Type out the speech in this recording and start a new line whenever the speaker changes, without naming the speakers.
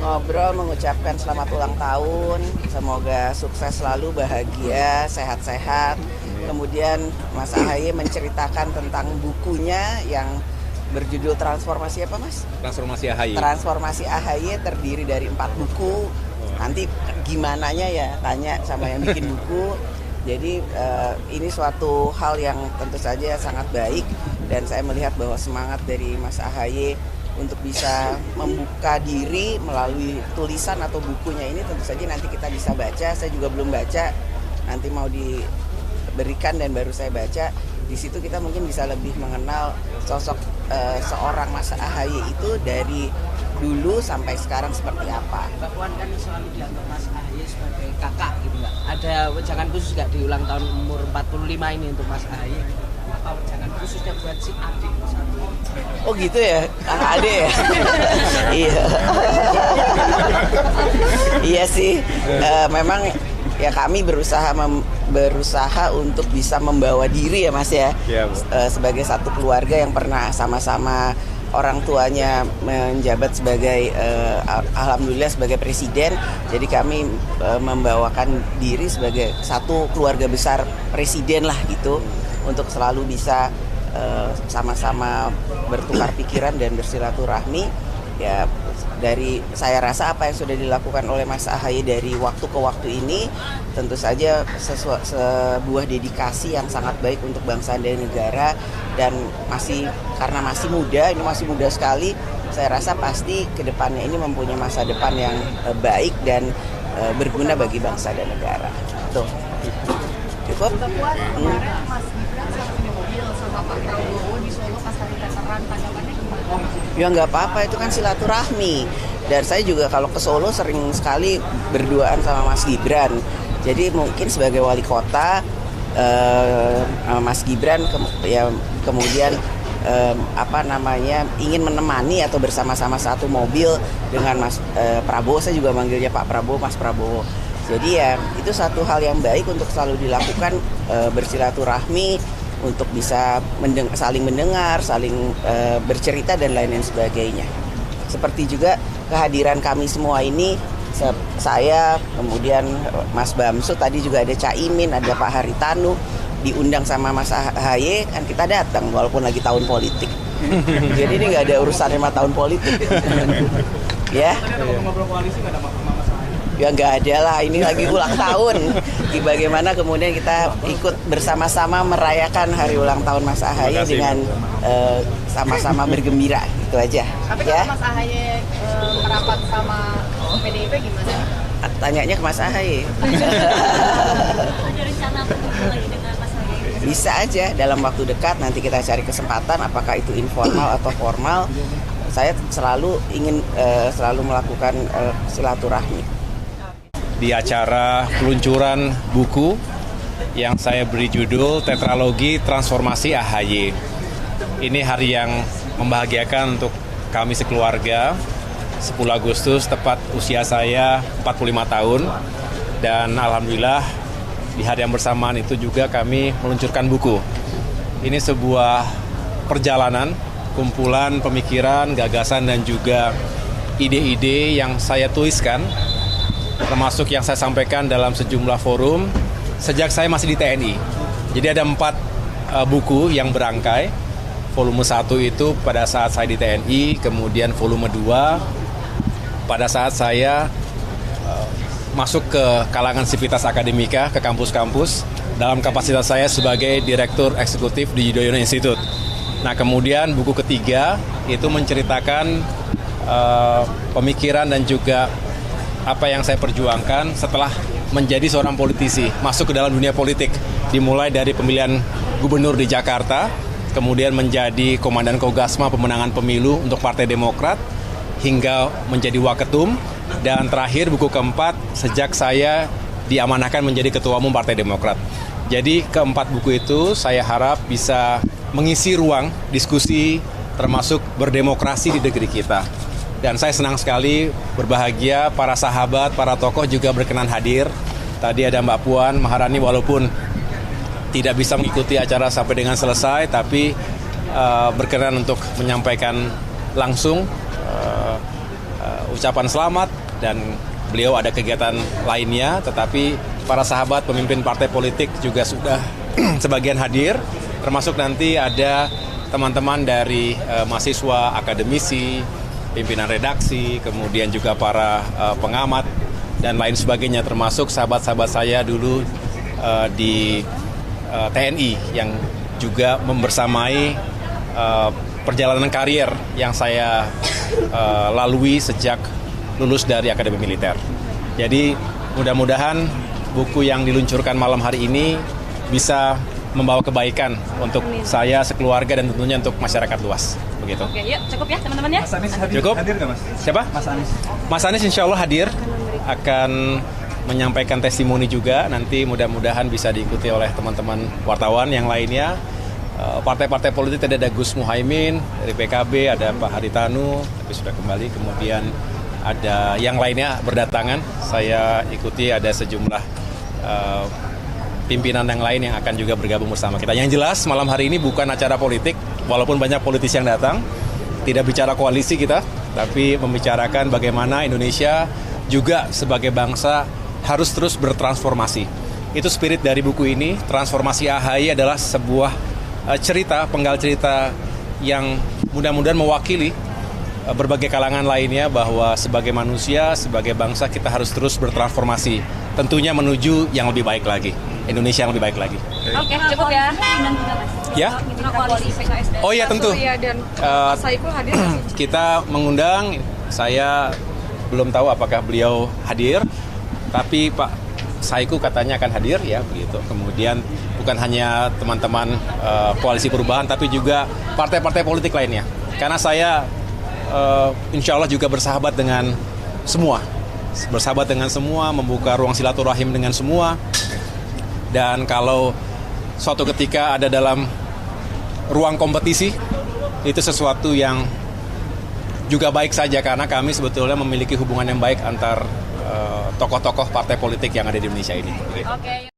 ngobrol, mengucapkan selamat ulang tahun. Semoga sukses selalu, bahagia, sehat-sehat. Kemudian Mas Ahaye menceritakan tentang bukunya yang berjudul Transformasi apa, Mas?
Transformasi Ahaye.
Transformasi Ahaye terdiri dari 4 buku. Nanti gimananya ya tanya sama yang bikin buku. Jadi ini suatu hal yang tentu saja sangat baik, dan saya melihat bahwa semangat dari Mas Ahaye untuk bisa membuka diri melalui tulisan atau bukunya ini tentu saja nanti kita bisa baca. Saya juga belum baca, nanti mau diberikan dan baru saya baca. Di situ kita mungkin bisa lebih mengenal sosok seorang Mas Ahaye itu dari dulu sampai sekarang seperti apa.
Mbak Puan kan selalu dianggap Mas Ahaye sebagai kakak gitu nggak? Ada wejangan khusus nggak di ulang tahun umur 45 ini untuk Mas Ahaye? Apa wejangan khususnya buat si adik misalnya?
Oh gitu ya, kakak adik ya? Iya. Iya sih, memang ya kami berusaha untuk bisa membawa diri ya Mas ya, sebagai satu keluarga yang pernah sama-sama orang tuanya menjabat sebagai alhamdulillah sebagai presiden. Jadi kami membawakan diri sebagai satu keluarga besar presiden lah gitu, untuk selalu bisa sama-sama bertukar pikiran dan bersilaturahmi. Ya dari saya rasa apa yang sudah dilakukan oleh Mas Ahaye dari waktu ke waktu ini tentu saja sebuah dedikasi yang sangat baik untuk bangsa dan negara, dan karena masih muda sekali, saya rasa pasti kedepannya ini mempunyai masa depan yang baik dan berguna bagi bangsa dan negara. Tuh. Cukup?
Kemarin Mas Gibran sempat di mobil sama Pak Prabowo di Solo pas hari Veteran, tanggapannya gimana?
Ya nggak apa-apa, itu kan silaturahmi. Dan saya juga kalau ke Solo sering sekali berduaan sama Mas Gibran. Jadi mungkin sebagai wali kota, Mas Gibran kemudian ingin menemani atau bersama-sama satu mobil dengan Mas Prabowo. Saya juga manggilnya Pak Prabowo, Mas Prabowo. Jadi ya itu satu hal yang baik untuk selalu dilakukan, bersilaturahmi untuk bisa saling mendengar, saling bercerita dan lain-lain sebagainya. Seperti juga kehadiran kami semua ini, saya, kemudian Mas Bamsu, tadi juga ada Caimin, ada Pak Haritanu, diundang sama Mas Ahaye, kan kita datang walaupun lagi tahun politik. Jadi ini nggak ada urusan sama tahun politik. Ya. Ya nggak ada lah, ini lagi ulang tahun. Bagaimana kemudian kita ikut bersama-sama merayakan hari ulang tahun Mas Ahaye dengan sama-sama bergembira, gitu aja.
Tapi
ya.
kalau Mas Ahaye merapat sama PDIP gimana?
Tanyanya ke Mas Ahaye.
Ada rencana bertemu lagi dengan Mas Ahaye?
Bisa aja dalam waktu dekat, nanti kita cari kesempatan, apakah itu informal atau formal. Saya selalu ingin selalu melakukan silaturahmi.
Di acara peluncuran buku yang saya beri judul Tetralogi Transformasi Ahaye. Ini hari yang membahagiakan untuk kami sekeluarga. 10 Agustus tepat usia saya 45 tahun, dan alhamdulillah di hari yang bersamaan itu juga kami meluncurkan buku. Ini sebuah perjalanan, kumpulan pemikiran, gagasan dan juga ide-ide yang saya tuliskan, termasuk yang saya sampaikan dalam sejumlah forum sejak saya masih di TNI. Jadi ada 4 buku yang berangkai. Volume 1 itu pada saat saya di TNI, kemudian volume 2 pada saat saya masuk ke kalangan sivitas akademika, ke kampus-kampus, dalam kapasitas saya sebagai Direktur Eksekutif di Yudhoyono Institute. Nah kemudian buku ketiga itu menceritakan pemikiran dan juga apa yang saya perjuangkan setelah menjadi seorang politisi, masuk ke dalam dunia politik, dimulai dari pemilihan gubernur di Jakarta, kemudian menjadi komandan Kogasma pemenangan pemilu untuk Partai Demokrat, hingga menjadi waketum, dan terakhir buku keempat sejak saya diamanahkan menjadi ketua umum Partai Demokrat. Jadi keempat buku itu saya harap bisa mengisi ruang diskusi termasuk berdemokrasi di negeri kita. Dan saya senang sekali, berbahagia para sahabat, para tokoh juga berkenan hadir. Tadi ada Mbak Puan Maharani, walaupun tidak bisa mengikuti acara sampai dengan selesai, tapi berkenan untuk menyampaikan langsung ucapan selamat dan beliau ada kegiatan lainnya, tetapi para sahabat pemimpin partai politik juga sudah sebagian hadir, termasuk nanti ada teman-teman dari mahasiswa, akademisi, pimpinan redaksi, kemudian juga para pengamat dan lain sebagainya, termasuk sahabat-sahabat saya dulu di TNI yang juga membersamai perjalanan karier yang saya lalui sejak lulus dari Akademi Militer. Jadi mudah-mudahan buku yang diluncurkan malam hari ini bisa membawa kebaikan untuk saya, sekeluarga, dan tentunya untuk masyarakat luas. Begitu.
Oke, yuk cukup ya teman-teman ya.
Mas Anies
Cukup?
hadir nggak Mas?
Siapa?
Mas Anies.
Mas Anies insya Allah hadir, akan menyampaikan testimoni juga. Nanti mudah-mudahan bisa diikuti oleh teman-teman wartawan yang lainnya. Partai-partai politik tadi ada Gus Muhaimin, dari PKB ada Pak Haritanu, tapi sudah kembali. Kemudian ada yang lainnya berdatangan. Saya ikuti ada sejumlah pimpinan yang lain yang akan juga bergabung bersama kita. Yang jelas malam hari ini bukan acara politik, walaupun banyak politisi yang datang. Tidak bicara koalisi kita, tapi membicarakan bagaimana Indonesia juga sebagai bangsa harus terus bertransformasi. Itu spirit dari buku ini. Transformasi AHY adalah sebuah cerita, penggal cerita yang mudah-mudahan mewakili berbagai kalangan lainnya, bahwa sebagai manusia, sebagai bangsa kita harus terus bertransformasi. Tentunya menuju yang lebih baik lagi, Indonesia yang lebih baik lagi.
Oke, cukup ya.
Ya? Oh iya tentu.
Mas Saiku hadir.
Kita mengundang, saya belum tahu apakah beliau hadir, tapi Pak Saiku katanya akan hadir ya begitu. Kemudian bukan hanya teman-teman koalisi perubahan, tapi juga partai-partai politik lainnya. Karena saya insya Allah juga bersahabat dengan semua, membuka ruang silaturahim dengan semua. Dan kalau suatu ketika ada dalam ruang kompetisi, itu sesuatu yang juga baik saja, karena kami sebetulnya memiliki hubungan yang baik antar tokoh-tokoh partai politik yang ada di Indonesia ini.
Oke.